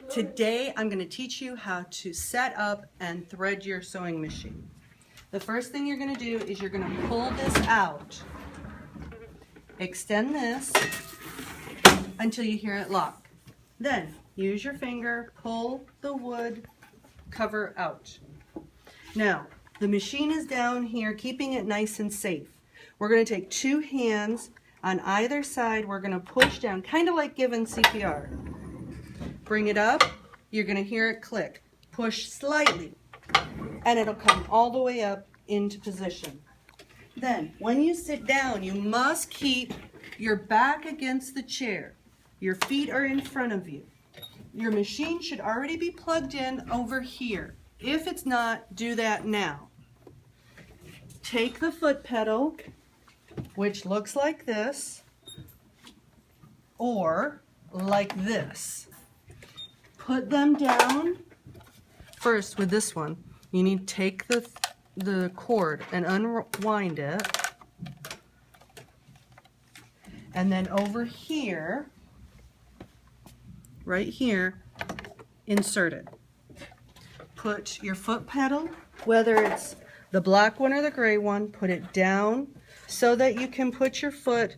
Today I'm going to teach you how to set up and thread your sewing machine. The first thing you're going to do is you're going to pull this out. Extend this until you hear it lock. Then use your finger, pull the wood cover out. Now the machine is down here, keeping it nice and safe. We're going to take two hands on either side. We're going to push down, kind of like giving CPR. Bring it up, you're going to hear it click. Push slightly, and it'll come all the way up into position. Then, when you sit down, you must keep your back against the chair. Your feet are in front of you. Your machine should already be plugged in over here. If it's not, do that now. Take the foot pedal, which looks like this, or like this. Put them down. First, with this one, you need to take the cord and unwind it. And then over here, right here, insert it. Put your foot pedal, whether it's the black one or the gray one, put it down so that you can put your foot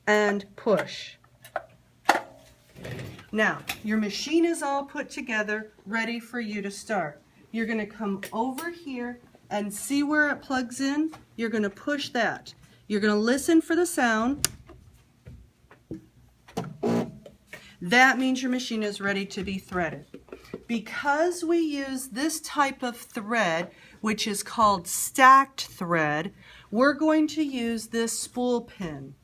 and push. Now, your machine is all put together, ready for you to start. You're going to come over here and see where it plugs in. You're going to push that. You're going to listen for the sound. That means your machine is ready to be threaded. Because we use this type of thread, which is called stacked thread, we're going to use this spool pin.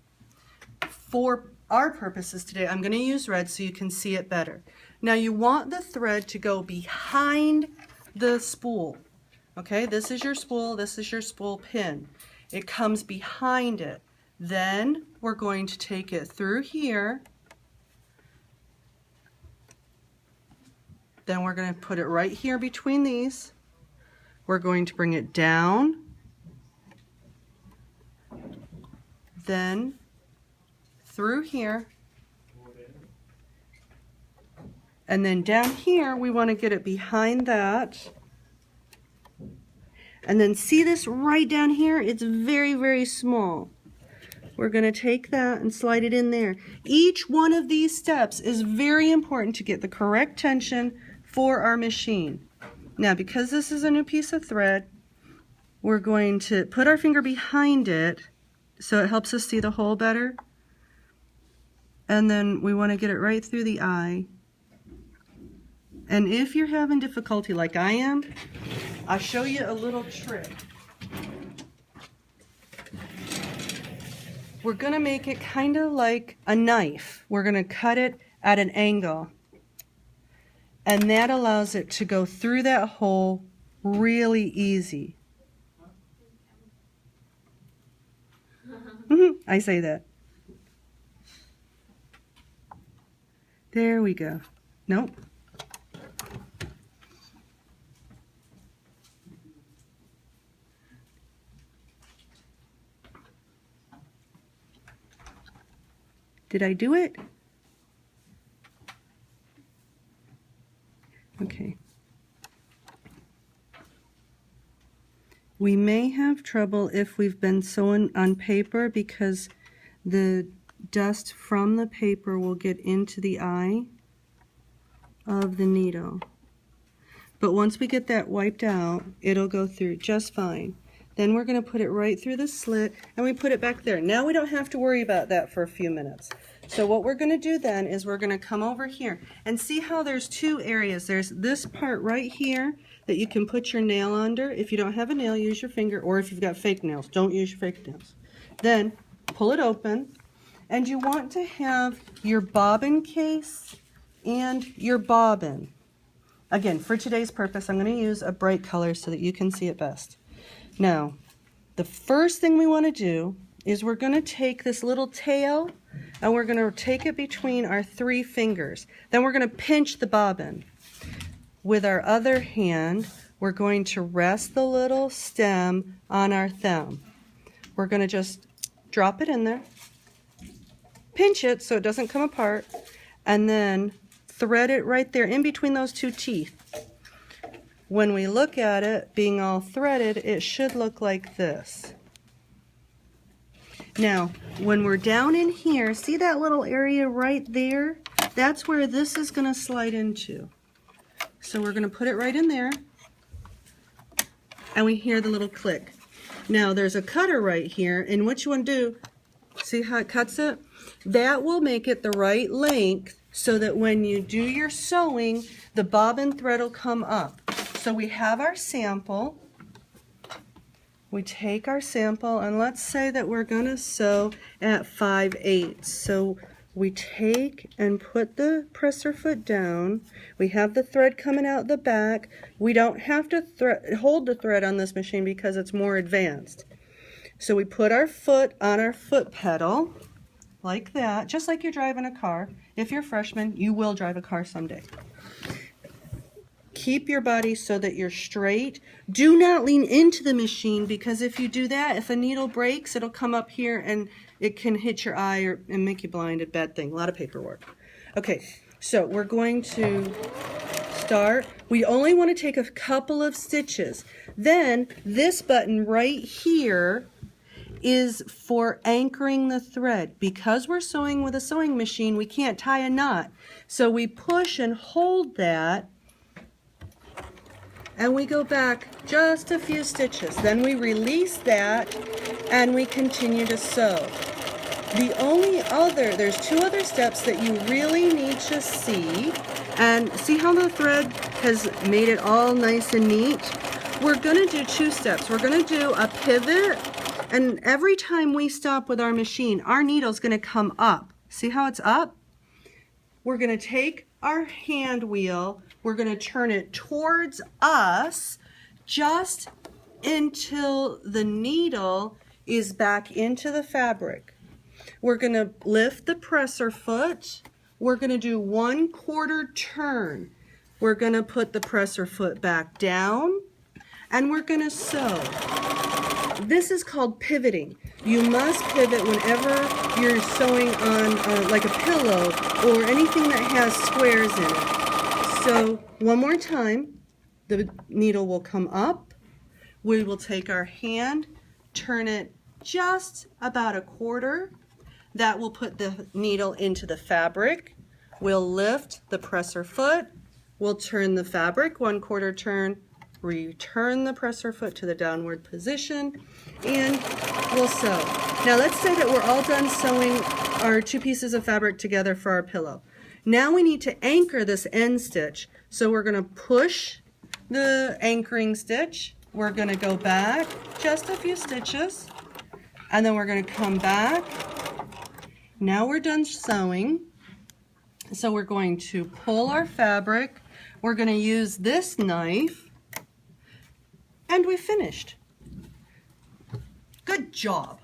For our purposes today, I'm going to use red so you can see it better. Now you want the thread to go behind the spool. Okay, this is your spool pin. It comes behind it. Then we're going to take it through here. Then we're going to put it right here between these. We're going to bring it down. Then through here, and then down here we want to get it behind that, and then see this right down here, it's very, very small. We're going to take that and slide it in there. Each one of these steps is very important to get the correct tension for our machine. Now, because this is a new piece of thread, we're going to put our finger behind it so it helps us see the hole better. And then we want to get it right through the eye. And if you're having difficulty like I am, I'll show you a little trick. We're going to make it kind of like a knife. We're going to cut it at an angle. And that allows it to go through that hole really easy. I say that. There we go. Nope. Did I do it? Okay. We may have trouble if we've been sewing on paper because the dust from the paper will get into the eye of the needle. But once we get that wiped out, it'll go through just fine. Then we're going to put it right through the slit and we put it back there. Now we don't have to worry about that for a few minutes. So what we're going to do then is we're going to come over here and see how there's two areas. There's this part right here that you can put your nail under. If you don't have a nail, use your finger, or if you've got fake nails, don't use your fake nails. Then pull it open, and you want to have your bobbin case and your bobbin. Again, for today's purpose, I'm going to use a bright color so that you can see it best. Now, the first thing we want to do is we're going to take this little tail and we're going to take it between our three fingers. Then we're going to pinch the bobbin. With our other hand, we're going to rest the little stem on our thumb. We're going to just drop it in there, pinch it so it doesn't come apart, and then thread it right there in between those two teeth. When we look at it being all threaded, it should look like this. Now, when we're down in here, see that little area right there? That's where this is going to slide into. So we're going to put it right in there, and we hear the little click. Now, there's a cutter right here, and what you want to do, see how it cuts it? That will make it the right length so that when you do your sewing, the bobbin thread will come up. So we have our sample. We take our sample, and let's say that we're going to sew at 5/8. So we take and put the presser foot down. We have the thread coming out the back. We don't have to hold the thread on this machine because it's more advanced. So we put our foot on our foot pedal like that, just like you're driving a car. If you're a freshman, you will drive a car someday. Keep your body so that you're straight. Do not lean into the machine, because if you do that, if a needle breaks, it'll come up here and it can hit your eye and make you blind. A bad thing. A lot of paperwork. Okay, so we're going to start. We only want to take a couple of stitches. Then this button right here is for anchoring the thread. Because we're sewing with a sewing machine, we can't tie a knot. So we push and hold that, and we go back just a few stitches. Then we release that, and we continue to sew. There's two other steps that you really need to see. And see how the thread has made it all nice and neat? We're gonna do two steps. We're gonna do a pivot, and every time we stop with our machine, our needle's gonna come up. See how it's up? We're gonna take our hand wheel, we're going to turn it towards us just until the needle is back into the fabric. We're going to lift the presser foot. We're going to do 1/4 turn. We're going to put the presser foot back down, and we're going to sew. This is called pivoting. You must pivot whenever you're sewing on like a pillow or anything that has squares in it. So one more time, the needle will come up. We will take our hand, turn it just about 1/4. That will put the needle into the fabric. We'll lift the presser foot. We'll turn the fabric 1/4 turn, return the presser foot to the downward position, and we'll sew. Now let's say that we're all done sewing our two pieces of fabric together for our pillow. Now we need to anchor this end stitch. So we're going to push the anchoring stitch. We're going to go back just a few stitches, and then we're going to come back. Now we're done sewing. So we're going to pull our fabric. We're going to use this knife, and we finished. Good job.